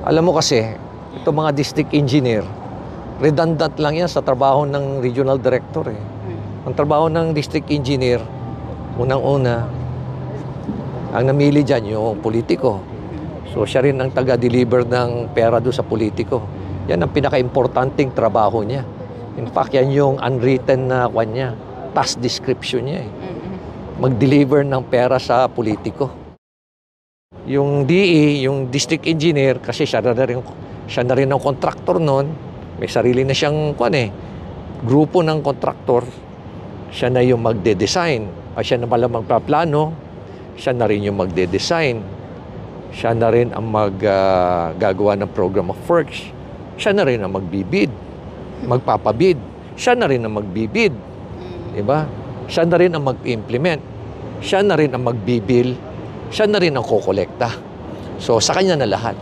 Alam mo kasi, itong mga district engineer, redundant lang yan sa trabaho ng regional director eh. Ang trabaho ng district engineer, unang-una, ang namili dyan yung politiko. So siya rin ang taga-deliver ng pera doon sa politiko. Yan ang pinaka-importanting trabaho niya. In fact, yan yung unwritten na niya, task description niya eh. Mag-deliver ng pera sa politiko. Yung DE, yung district engineer, kasi siya na rin ang contractor noon. May sarili na siyang grupo ng contractor. Siya na yung magde-design. Siya na pala magpaplano. Siya na rin yung magde-design. Siya na rin ang gagawa ng program of works. Siya na rin ang magbibid. Magpapabid. Siya na rin ang magbibid. Diba? Siya na rin ang mag-implement. Siya na rin ang magbibil. Siya na rin ang kokolekta. So, sa kanya na lahat.